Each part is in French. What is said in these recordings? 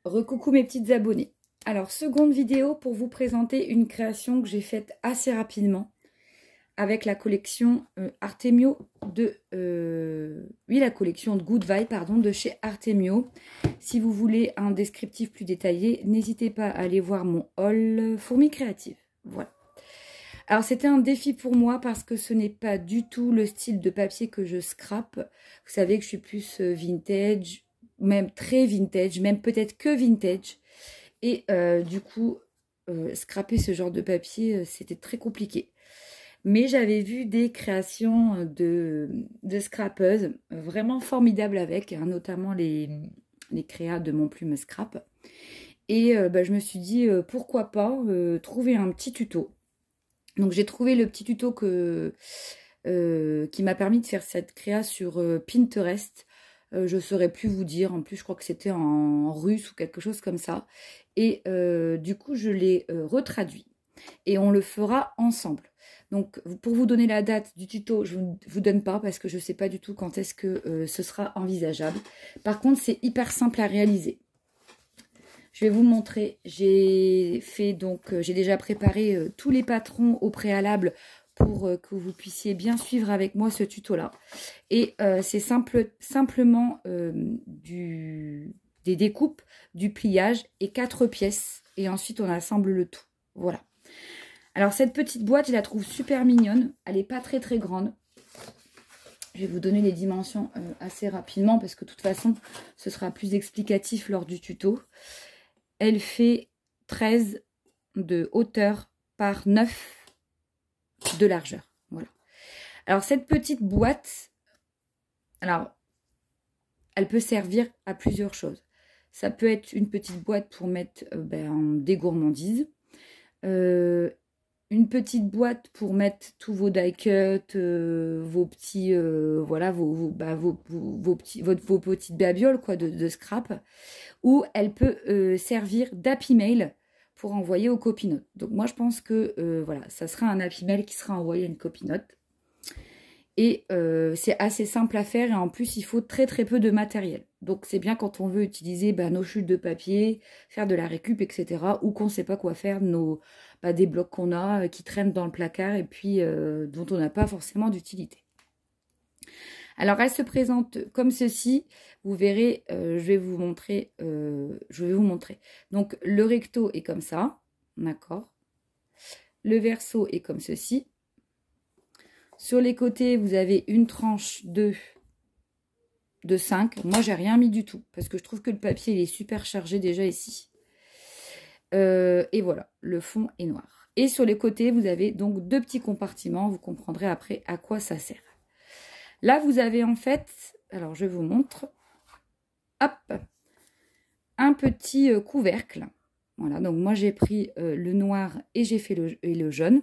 Recoucou mes petites abonnées. Alors, seconde vidéo pour vous présenter une création que j'ai faite assez rapidement avec la collection Artemio de... la collection de Good Vibe, pardon, de chez Artemio. Si vous voulez un descriptif plus détaillé, n'hésitez pas à aller voir mon haul Fourmi Créative. Voilà. Alors, c'était un défi pour moi parce que ce n'est pas du tout le style de papier que je scrape. Vous savez que je suis plus vintage, même très vintage, même peut-être que vintage. Et du coup, scraper ce genre de papier, c'était très compliqué. Mais j'avais vu des créations de scrapeuses vraiment formidables avec, hein, notamment les créas de Mon Plume Scrap. Et je me suis dit, pourquoi pas trouver un petit tuto. Donc j'ai trouvé le petit tuto qui m'a permis de faire cette créa sur Pinterest. Je ne saurais plus vous dire, en plus je crois que c'était en russe ou quelque chose comme ça. Et du coup je l'ai retraduit et on le fera ensemble. Donc pour vous donner la date du tuto, je ne vous donne pas parce que je ne sais pas du tout quand est-ce que ce sera envisageable. Par contre c'est hyper simple à réaliser. Je vais vous montrer, j'ai déjà préparé tous les patrons au préalable pour que vous puissiez bien suivre avec moi ce tuto-là. Et c'est simplement des découpes, du pliage et 4 pièces. Et ensuite, on assemble le tout. Voilà. Alors, cette petite boîte, je la trouve super mignonne. Elle n'est pas très, très grande. Je vais vous donner les dimensions assez rapidement parce que de toute façon, ce sera plus explicatif lors du tuto. Elle fait 13 de hauteur par 9 de largeur. Voilà. Alors, cette petite boîte, alors, elle peut servir à plusieurs choses. Ça peut être une petite boîte pour mettre des gourmandises. Une petite boîte pour mettre tous vos die cuts, vos petits, voilà, vos petites babioles quoi, de scrap. Ou elle peut servir d'happy mail pour envoyer aux copinotes. Donc moi je pense que voilà, ça sera un happy mail qui sera envoyé à une copinote. Et c'est assez simple à faire et en plus il faut très très peu de matériel. Donc c'est bien quand on veut utiliser nos chutes de papier, faire de la récup, etc. Ou qu'on ne sait pas quoi faire de des blocs qu'on a qui traînent dans le placard et puis dont on n'a pas forcément d'utilité. Alors elle se présente comme ceci, vous verrez, je vais vous montrer. Donc le recto est comme ça, d'accord. Le verso est comme ceci. Sur les côtés, vous avez une tranche de 5. Moi, j'ai rien mis du tout parce que je trouve que le papier il est super chargé déjà ici. Et voilà, le fond est noir. Et sur les côtés, vous avez donc 2 petits compartiments. Vous comprendrez après à quoi ça sert. Là, vous avez en fait, alors je vous montre, hop, un petit couvercle. Voilà, donc moi j'ai pris le noir et j'ai fait le jaune.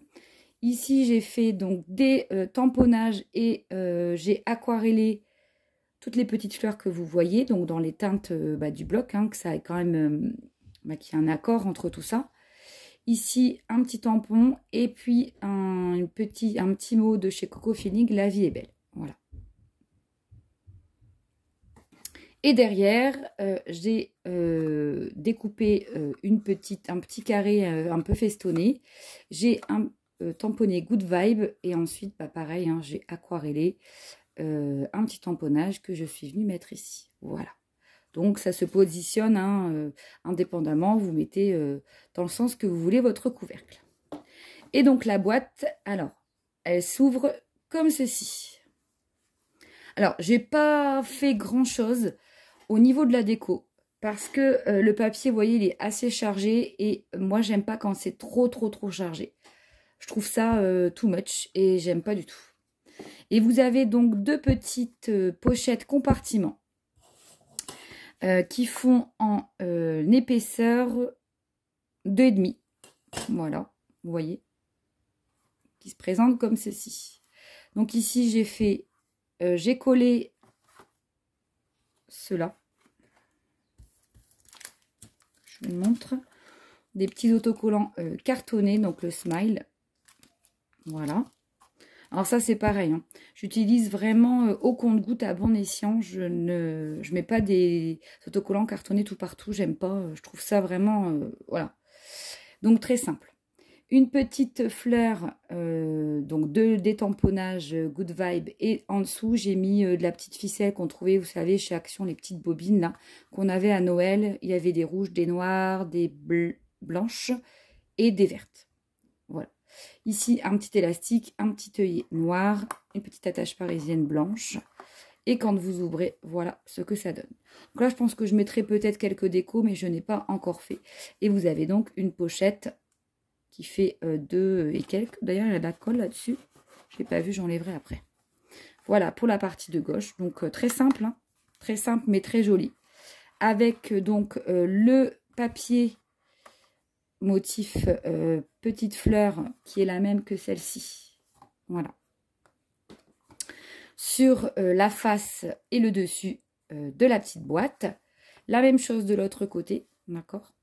Ici, j'ai fait donc des tamponnages et j'ai aquarellé toutes les petites fleurs que vous voyez, donc dans les teintes du bloc, hein, que ça ait quand même qu'il y ait un accord entre tout ça. Ici, un petit tampon et puis un petit mot de chez Coco Feeling, la vie est belle. Voilà. Et derrière, j'ai découpé un petit carré un peu festonné. J'ai tamponné Good Vibe et ensuite, pareil, hein, j'ai aquarellé un petit tamponnage que je suis venue mettre ici. Voilà. Donc, ça se positionne hein, indépendamment. Vous mettez dans le sens que vous voulez votre couvercle. Et donc, la boîte, alors, elle s'ouvre comme ceci. Alors, j'ai pas fait grand-chose au niveau de la déco parce que le papier, vous voyez, il est assez chargé et moi, j'aime pas quand c'est trop chargé. Je trouve ça too much et j'aime pas du tout. Et vous avez donc 2 petites pochettes compartiments qui font en épaisseur 2,5. Voilà, vous voyez, qui se présentent comme ceci. Donc ici, j'ai collé cela. Je vous montre. Des petits autocollants cartonnés, donc le smile. Voilà. Alors ça, c'est pareil. Hein. J'utilise vraiment au compte-gouttes à bon escient. Je mets pas des autocollants cartonnés tout partout. J'aime pas. Je trouve ça vraiment... voilà. Donc, très simple. Une petite fleur, donc de détamponnage Good Vibe. Et en dessous, j'ai mis de la petite ficelle qu'on trouvait, vous savez, chez Action, les petites bobines là, qu'on avait à Noël. Il y avait des rouges, des noirs, des blanches et des vertes. Voilà. Ici, un petit élastique, un petit œillet noir, une petite attache parisienne blanche. Et quand vous ouvrez, voilà ce que ça donne. Donc là, je pense que je mettrai peut-être quelques décos, mais je n'ai pas encore fait. Et vous avez donc une pochette qui fait 2 et quelques. D'ailleurs, il y a de la colle là-dessus. Je n'ai pas vu, j'enlèverai après. Voilà, pour la partie de gauche. Donc, très simple, hein, très simple, mais très joli. Avec donc le papier motif petite fleur, qui est la même que celle-ci. Voilà. Sur la face et le dessus de la petite boîte. La même chose de l'autre côté, d'accord.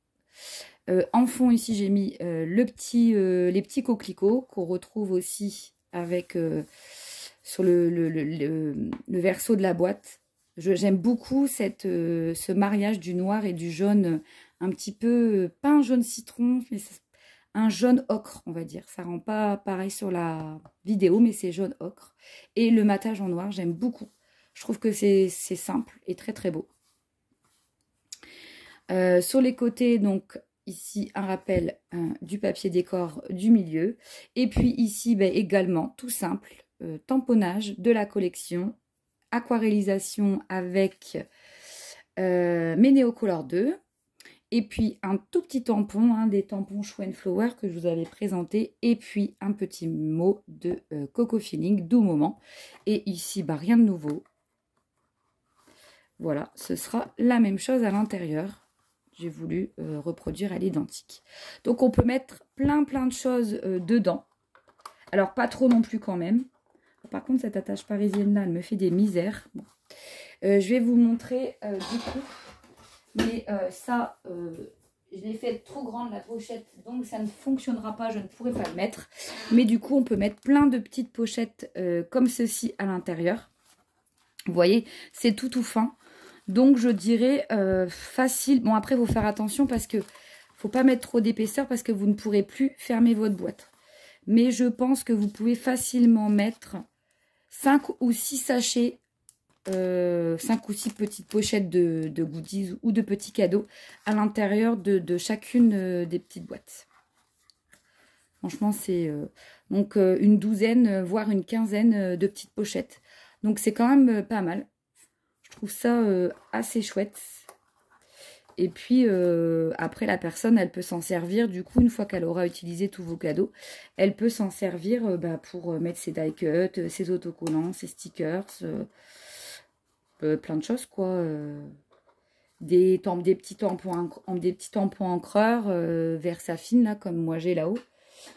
En fond, ici, j'ai mis les petits coquelicots qu'on retrouve aussi avec sur le verso de la boîte. J'aime beaucoup ce mariage du noir et du jaune, un petit peu, pas un jaune citron, mais un jaune ocre, on va dire. Ça rend pas pareil sur la vidéo, mais c'est jaune ocre. Et le matage en noir, j'aime beaucoup. Je trouve que c'est simple et très très beau. Sur les côtés, donc, ici, un rappel du papier décor du milieu. Et puis ici, ben, également, tout simple, tamponnage de la collection, aquarellisation avec mes Neocolor 2. Et puis un tout petit tampon, hein, des tampons Show & Flower que je vous avais présenté. Et puis un petit mot de Coco Feeling, doux moment. Et ici, bah, rien de nouveau. Voilà, ce sera la même chose à l'intérieur. J'ai voulu reproduire à l'identique. Donc on peut mettre plein de choses dedans. Alors pas trop non plus quand même. Par contre cette attache parisienne là, elle me fait des misères. Bon. Je vais vous montrer du coup. Mais ça, je l'ai fait trop grande la pochette. Donc ça ne fonctionnera pas, je ne pourrai pas le mettre. Mais du coup on peut mettre plein de petites pochettes comme ceci à l'intérieur. Vous voyez, c'est tout fin. Donc, je dirais facile. Bon, après, il faut faire attention parce que faut pas mettre trop d'épaisseur parce que vous ne pourrez plus fermer votre boîte. Mais je pense que vous pouvez facilement mettre 5 ou 6 sachets, 5 ou 6 petites pochettes de goodies ou de petits cadeaux à l'intérieur de chacune des petites boîtes. Franchement, c'est donc une douzaine, voire une quinzaine de petites pochettes. Donc, c'est quand même pas mal. Je trouve ça assez chouette. Et puis, après, la personne, elle peut s'en servir. Du coup, une fois qu'elle aura utilisé tous vos cadeaux, elle peut s'en servir pour mettre ses die cuts, ses autocollants, ses stickers, plein de choses, quoi. Des petits tampons encreurs Versafine, là, comme moi j'ai là-haut.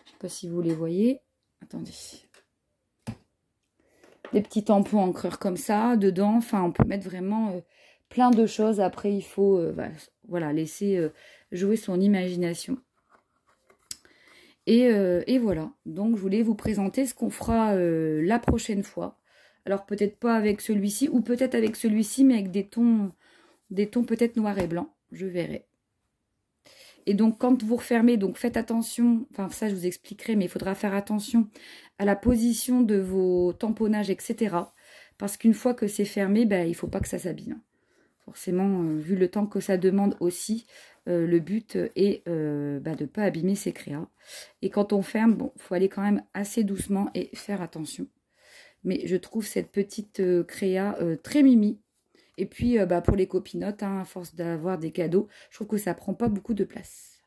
Je sais pas si vous les voyez. Attendez. Des petits tampons encreurs comme ça, dedans. Enfin, on peut mettre vraiment plein de choses. Après, il faut voilà, laisser jouer son imagination. Et voilà. Donc, je voulais vous présenter ce qu'on fera la prochaine fois. Alors, peut-être pas avec celui-ci, ou peut-être avec celui-ci, mais avec des tons peut-être noirs et blancs. Je verrai. Et donc, quand vous refermez, donc faites attention, enfin ça je vous expliquerai, mais il faudra faire attention à la position de vos tamponnages, etc. Parce qu'une fois que c'est fermé, ben, il ne faut pas que ça s'abîme. Forcément, vu le temps que ça demande aussi, le but est de ne pas abîmer ses créas. Et quand on ferme, bon, il faut aller quand même assez doucement et faire attention. Mais je trouve cette petite créa très mimi. Et puis, pour les copinotes, hein, à force d'avoir des cadeaux, je trouve que ça prend pas beaucoup de place.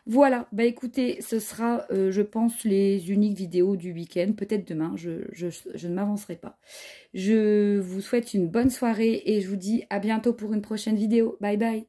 Voilà, bah écoutez, ce sera, je pense, les uniques vidéos du week-end. Peut-être demain, je ne m'avancerai pas. Je vous souhaite une bonne soirée et je vous dis à bientôt pour une prochaine vidéo. Bye bye.